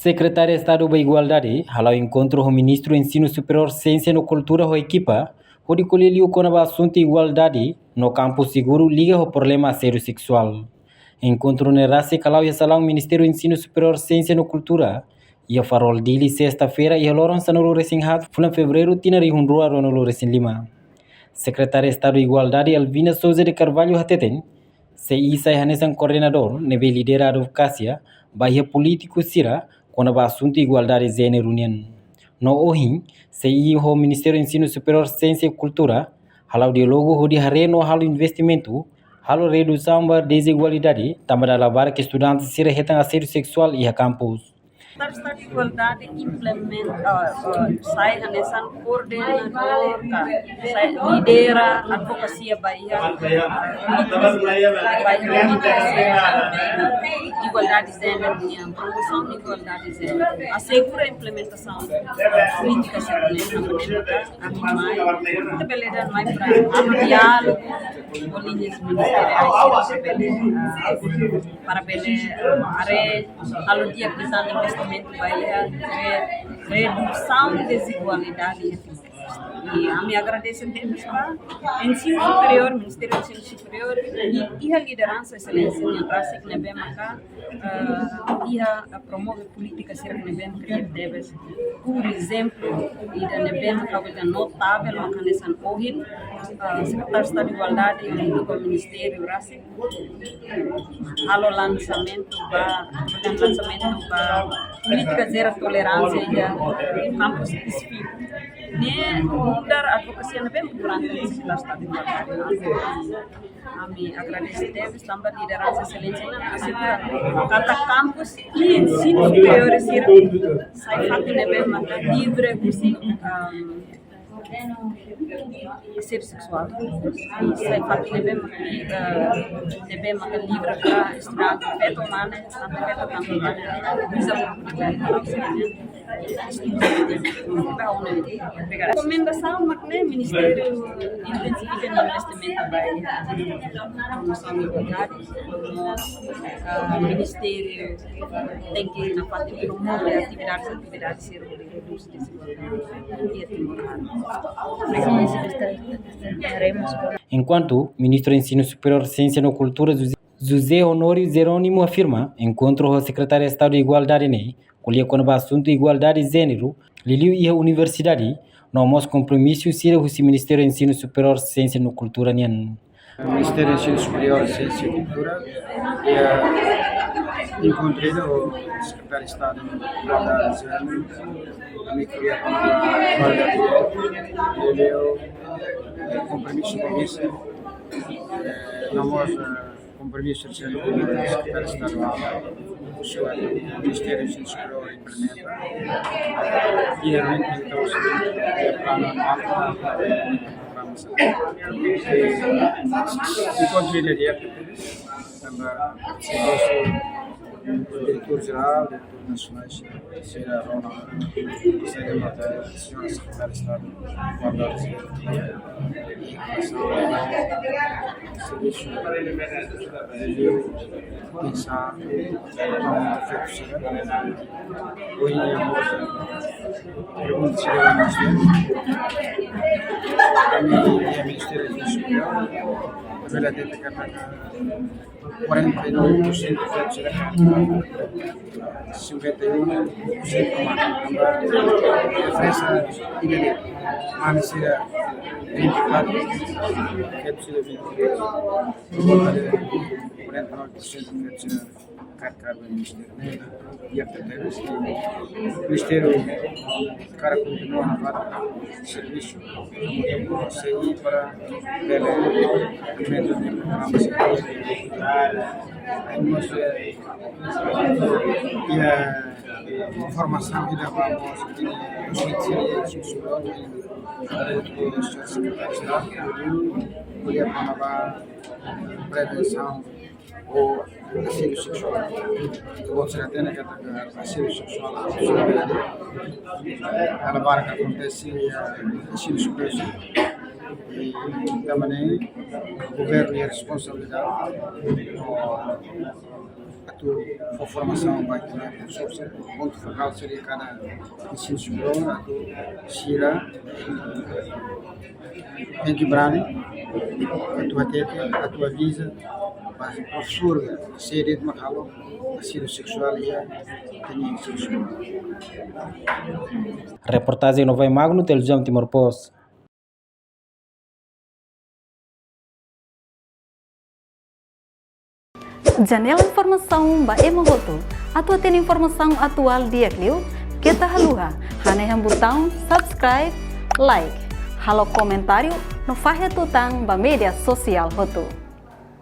Secretário de Estado da Igualdade, ao encontro com o Ministro do Ensino Superior, Ciência e Cultura, a equipa, onde colheu com o assunto de igualdade no campo seguro liga ao problema assédio sexual. Encontro na Raça Calau e Salão Ministério do Ensino Superior, Ciência e Cultura, e a farol dele sexta-feira e a Lourenço no Lourenço foi em fevereiro, tinha rihundrua no Lourenço Lima. Secretária de Estado de Igualdade, Alvina Souza de Carvalho Hateten, se Isa Hanesan coordenador, nebe lidera advocacia, bahia político Sira, com o assunto de igualdade de gênero união. No OHIM, se o Ministério do Ensino Superior, Ciência e Cultura, halau diálogo de hareno halo investimento, halo redução da desigualdade, também da lavar que estudantes Sira retam assédio sexual e a campus. Estado de Igualdade implementa, sai nessa coordenador, sai lidera advocacia Bahia, igualdade de gênero, promoção de igualdade de gênero, assegura a implementação políticas a mais para diálogo com linhas ministeriais para a dia que está no investimento Bahia, redução de desigualdade. E a me agradeço deles para ensino superior, Ministério do Ensino Superior e a liderança excelência em raça que nebe cá e a promove políticas que nebe criativas. Por exemplo, e da nebe cá é notável mecanismo hoje, secretário de Estado de Igualdade e do Ministério raça, halo lançamento para política zero tolerância e campus específico. Ne mudar advocacia bem durante o Estado de Igualdade. A mim agradecer deves também liderança excelente na assegurando cada campus e ensino superior sai fato bem livre assédio sexual e sai fato bem livre para estudar feto humano feto também recomendação mas Ministério intensifica no investimento promoção de igualdade Ministério tem que na parte de promover atividades ser reduz desigualdade e atividade. Enquanto Ministro do Ensino Superior, Ciência e Cultura, José Honório Jerônimo afirma, encontro o Secretário de Estado de Igualdade, colhia com o assunto de igualdade de gênero, Liliu e a Universidade, no nosso compromisso, se o Ministério do Ensino Superior, Ciência e Cultura, O Ministério do Ensino Superior, Ciência e Cultura, encontrei o Secretário de Estado de Igualdade de Gênero, também queria ele é o compromisso com isso, compromisso de ser o Secretário de Estado do Ministério do Ensino Superior implementa, e realmente então o plano anual encontrei o diretor-geral, diretor nacionais, Sra. Ronald, Sra. Matéria, Sra. Secretária de Estado de Igualdade e Inclusão, serviço de pensar no feito possível. Hoje a pergunta seria ao Ministério do Ensino Superior, a verdade é que 49% do feto será 51% a diferença imediata. Mas será 24, feto será 23, 49% do feto será carregado no Ministério e a o Ministério cara continua a dar serviço seguir para ver o programa e a informação que levamos os cientistas do secretário de Estado podia promover prevenção ou assédio sexual. Você tem que atacar assédio sexual a possibilidade a levar que acontece assédio sexual e também o governo e a responsabilidade tu for formação vai ter professor, ponto focal seria cada ensino superior, a tu Shira, tem que brani, a tua teta, a tua visa, mas o professor seria de Macalo, asilo sexual e a tem sexual. Reportagem Nova Magno, televisão Timor Post. Janela informação ba Emohoto. Atua tem informação atual dia Clio. Kita haluha. Haneham botão subscribe, like. Halo comentário no Fahia Tutang ba media sosial Hoto.